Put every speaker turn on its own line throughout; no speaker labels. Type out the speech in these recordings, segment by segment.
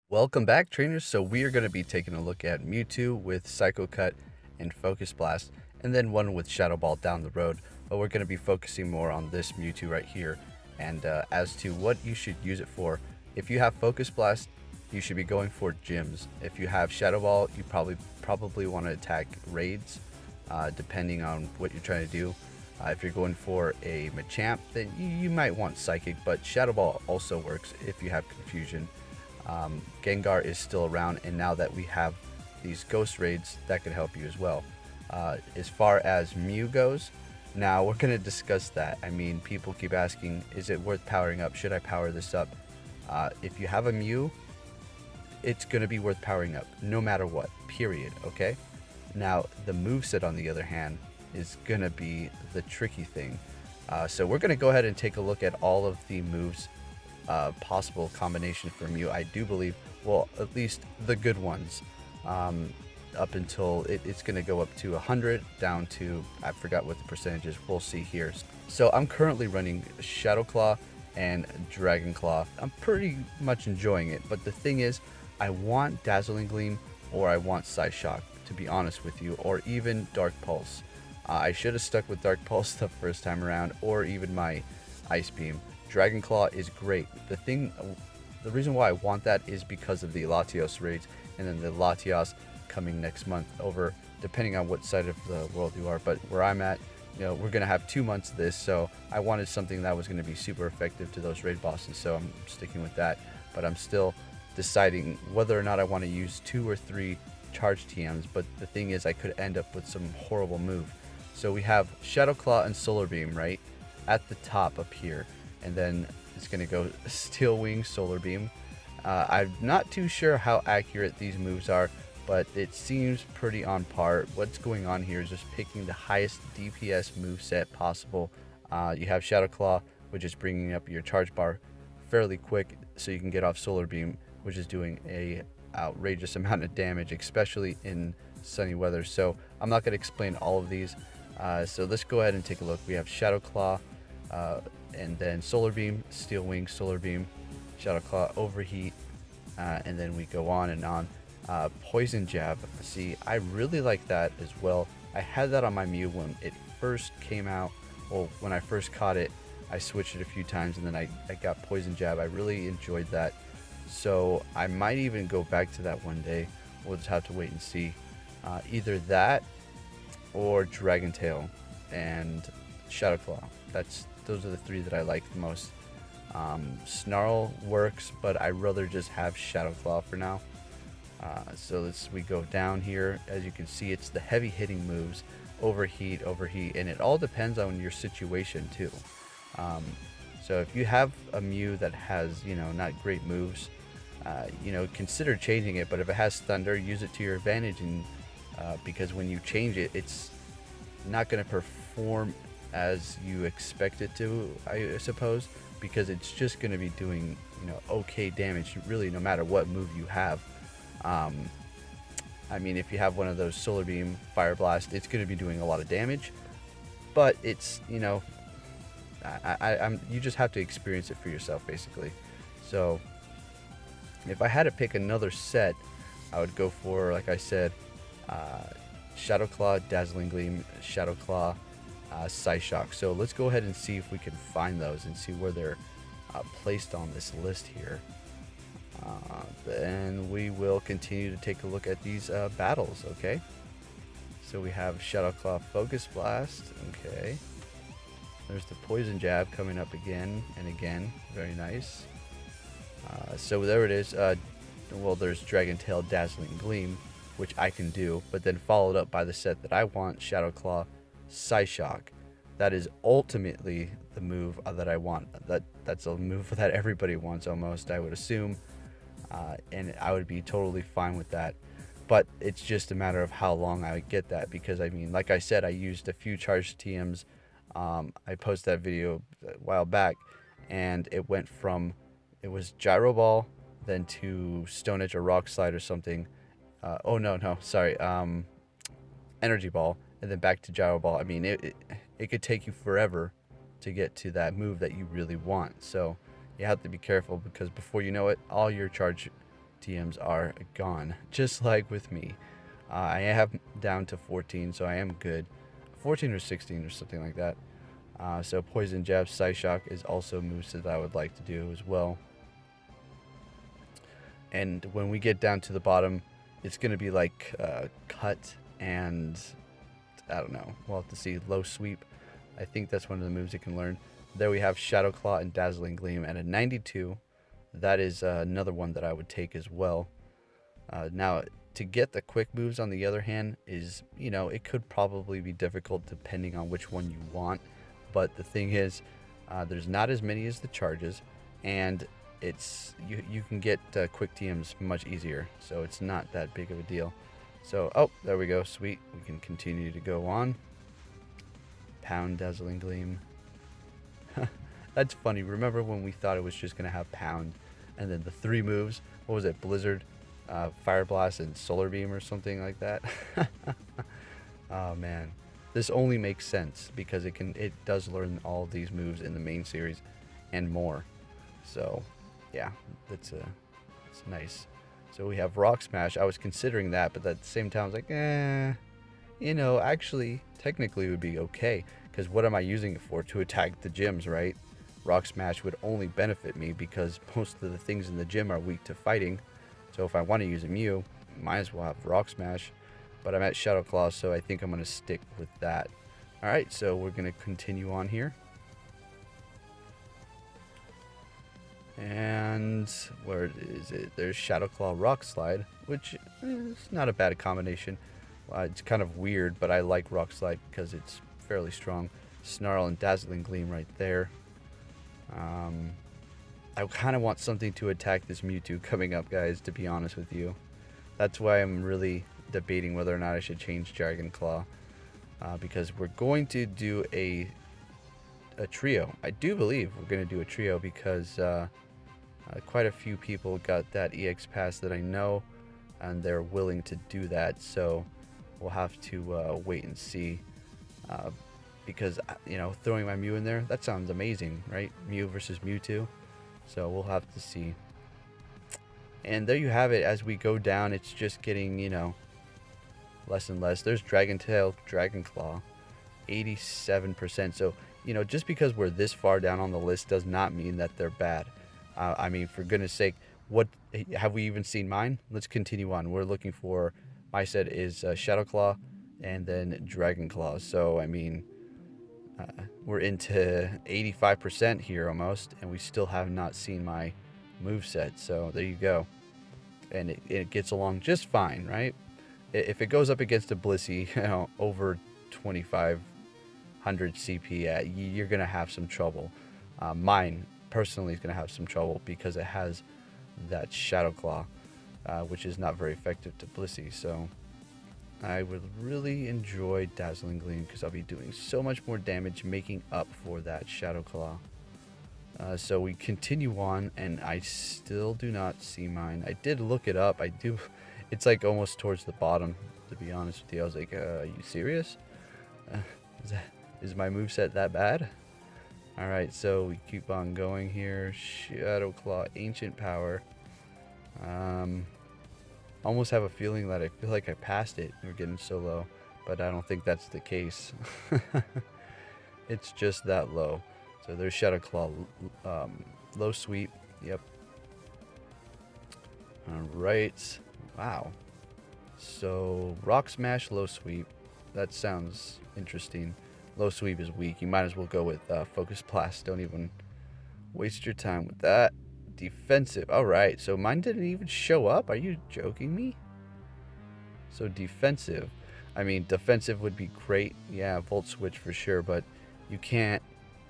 Welcome back, trainers. So we are going to be taking a look at Mewtwo with Psycho Cut and Focus Blast, and then one with Shadow Ball down the road. But we're going to be focusing more on this Mewtwo right here, and as to what you should use it for. If you have Focus Blast, you should be going for gyms. If you have Shadow Ball, you probably want to attack raids, depending on what you're trying to do. If you're going for a Machamp, then you might want Psychic, but Shadow Ball also works if you have Confusion. Gengar is still around, and now that we have these ghost raids, that could help you as well. As far as Mew goes, now we're going to discuss that. I mean, people keep asking, is it worth powering up? Should I power this up? If you have a Mew, it's going to be worth powering up no matter what, period. Okay. Now the moveset, on the other hand, is going to be the tricky thing. So we're going to go ahead and take a look at all of the moves, possible combination for Mew. I do believe, well, at least the good ones, up until it's going to go up to 100, down to, I forgot what the percentage is. We'll see here. So I'm currently running Shadow Claw and Dragon Claw. I'm pretty much enjoying it, but the thing is, I want Dazzling Gleam or I want Psyshock, to be honest with you, or even Dark Pulse. I should have stuck with Dark Pulse the first time around, or even my Ice Beam. Dragon Claw is great. The reason why I want that is because of the Latios raids, and then the Latios coming next month over, depending on what side of the world you are. But where I'm at, we're gonna have 2 months of this, so I wanted something that was gonna be super effective to those raid bosses, so I'm sticking with that. But I'm still deciding whether or not I want to use 2 or 3 charge TMs. But the thing is, I could end up with some horrible move. So we have Shadow Claw and Solar Beam right at the top up here, and then it's going to go Steel Wing, Solar Beam. I'm not too sure how accurate these moves are, but it seems pretty on par. What's going on here is just picking the highest DPS moveset possible. You have Shadow Claw, which is bringing up your charge bar fairly quick, so you can get off Solar Beam, which is doing a outrageous amount of damage, especially in sunny weather. So I'm not going to explain all of these. So let's go ahead and take a look. We have Shadow Claw, and then Solar Beam, Steel Wing, Solar Beam, Shadow Claw, Overheat, and then we go on and on. Poison Jab. See, I really like that as well. I had that on my Mew when it first came out. Well, when I first caught it, I switched it a few times, and then I got Poison Jab. I really enjoyed that. So I might even go back to that one day. We'll just have to wait and see. Either that or Dragon Tail and Shadow Claw. Those are the 3 that I like the most. Snarl works, but I'd rather just have Shadow Claw for now. So we go down here. As you can see, it's the heavy hitting moves, overheat, and it all depends on your situation too. So if you have a Mew that has, not great moves, consider changing it. But if it has Thunder, use it to your advantage, and because when you change it, it's not going to perform as you expect it to, I suppose, because it's just going to be doing, okay damage, really, no matter what move you have. I mean, if you have one of those Solar Beam, Fire Blast, it's going to be doing a lot of damage, but it's, you just have to experience it for yourself, basically. So if I had to pick another set, I would go for, like I said, Shadow Claw, Dazzling Gleam, Shadow Claw, Psyshock. So let's go ahead and see if we can find those and see where they're placed on this list here. Then we will continue to take a look at these battles, okay? So we have Shadow Claw, Focus Blast, okay. There's the Poison Jab coming up again and again, very nice. So there it is. Well, there's Dragon Tail, Dazzling Gleam, which I can do, but then followed up by the set that I want, Shadow Claw, Psyshock. That is ultimately the move that I want. That's a move that everybody wants almost, I would assume, and I would be totally fine with that. But it's just a matter of how long I would get that, because I mean, like I said, I used a few charged TMs. I posted that video a while back, and it went from, it was Gyro Ball, then to Stone Edge or Rock Slide or something. Sorry, Energy Ball, and then back to Gyro Ball. I mean, it could take you forever to get to that move that you really want. So you have to be careful, because before you know it, all your charge TMs are gone, just like with me. I have down to 14, so I am good. 14 or 16 or something like that. So Poison Jab, Psyshock is also moves that I would like to do as well. And when we get down to the bottom, it's going to be like Cut and, I don't know, we'll have to see, Low Sweep. I think that's one of the moves it can learn. There we have Shadow Claw and Dazzling Gleam at a 92. That is another one that I would take as well. Now, to get the quick moves, on the other hand, is, you know, it could probably be difficult depending on which one you want. But the thing is, there's not as many as the charges, and it's you can get quick TMs much easier, so it's not that big of a deal. So, oh, there we go, sweet. We can continue to go on. Pound, Dazzling Gleam. That's funny. Remember when we thought it was just going to have Pound, and then the 3 moves, what was it, Blizzard, Fire Blast, and Solar Beam or something like that? Oh, man. This only makes sense because it does learn all of these moves in the main series and more. So, yeah, it's nice. So we have Rock Smash. I was considering that, but at the same time I was like, you know, actually, technically it would be okay, because what am I using it for? To attack the gyms, right? Rock Smash would only benefit me because most of the things in the gym are weak to fighting. So if I want to use a Mew, might as well have Rock Smash. But I'm at Shadow Claw, so I think I'm going to stick with that. Alright, so we're going to continue on here. And where is it? There's Shadow Claw Rock Slide, which is not a bad combination. It's kind of weird, but I like Rock Slide because it's fairly strong. Snarl and Dazzling Gleam right there. I kind of want something to attack this Mewtwo coming up, guys, to be honest with you. That's why I'm really debating whether or not I should change Dragon Claw. Because we're going to do a trio. I do believe we're going to do a trio because quite a few people got that EX pass that I know, and they're willing to do that. So we'll have to wait and see. Because, you know, throwing my Mew in there, that sounds amazing, right? Mew versus Mewtwo. So we'll have to see. And there you have it. As we go down, it's just getting, you know, less and less. There's Dragon Tail, Dragon Claw, 87%. So, you know, just because we're this far down on the list does not mean that they're bad. I mean, for goodness sake, what have we even seen mine? Let's continue on. We're looking for, my set is Shadow Claw and then Dragon Claw. So, I mean, we're into 85% here almost, and we still have not seen my moveset. So there you go. And it gets along just fine, right? If it goes up against a Blissey, you know, over 2500 CP, you're going to have some trouble. Mine, personally, is going to have some trouble because it has that Shadow Claw, which is not very effective to Blissey. So I would really enjoy Dazzling Gleam because I'll be doing so much more damage, making up for that Shadow Claw. So we continue on, and I still do not see mine. I did look it up. I do. It's like almost towards the bottom, to be honest with you. I was like, are you serious? Is my moveset that bad? Alright, so we keep on going here. Shadow Claw, Ancient Power. Almost have a feeling that I feel like I passed it. We're getting so low, but I don't think that's the case. It's just that low. So there's Shadow Claw, Low Sweep. Yep. Alright. Wow. So Rock Smash, Low Sweep. That sounds interesting. Low Sweep is weak. You might as well go with Focus Blast. Don't even waste your time with that. Defensive. Alright, so mine didn't even show up. Are you joking me? So defensive. I mean, defensive would be great. Yeah, Volt Switch for sure, but you can't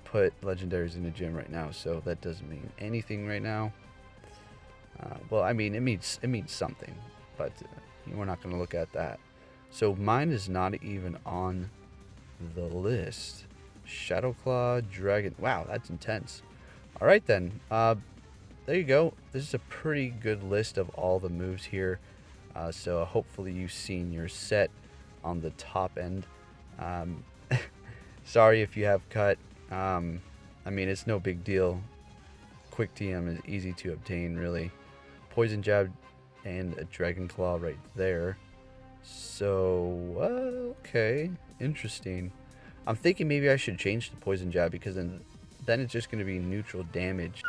put legendaries in the gym right now, so that doesn't mean anything right now. Well, I mean, it means something, but we're not going to look at that. So mine is not even on the list. Shadow Claw, Dragon. Wow, that's intense. All right, then. There you go. This is a pretty good list of all the moves here. So hopefully you've seen your set on the top end. Sorry if you have cut. I mean, it's no big deal. Quick TM is easy to obtain, really. Poison Jab and a Dragon Claw right there. So, okay, interesting. I'm thinking maybe I should change the Poison Jab because then it's just going to be neutral damage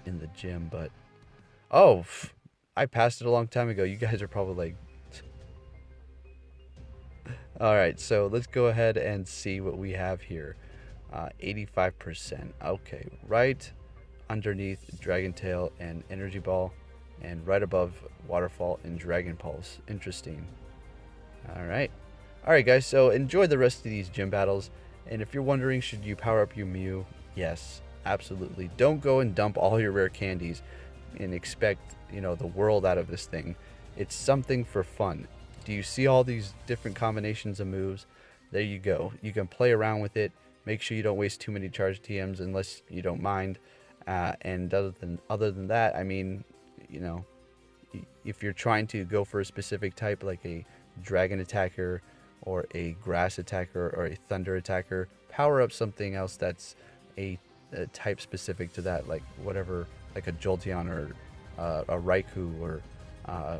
in the gym. But oh, I passed it a long time ago. You guys are probably like, all right. So let's go ahead and see what we have here. 85%. Okay, right underneath Dragon Tail and Energy Ball, and right above Waterfall and Dragon Pulse. Interesting. Alright, guys, so enjoy the rest of these gym battles. And if you're wondering, should you power up your Mew? Yes, absolutely. Don't go and dump all your rare candies and expect, you know, the world out of this thing. It's something for fun. Do you see all these different combinations of moves? There you go. You can play around with it. Make sure you don't waste too many charge TMs unless you don't mind. And other than that, I mean, you know, if you're trying to go for a specific type, like a dragon attacker or a grass attacker or a thunder attacker, power up something else that's a type specific to that, like whatever, like a Jolteon or a Raikou or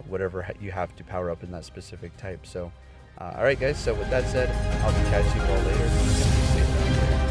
whatever you have to power up in that specific type. So alright guys, so with that said, I'll be catching you all later.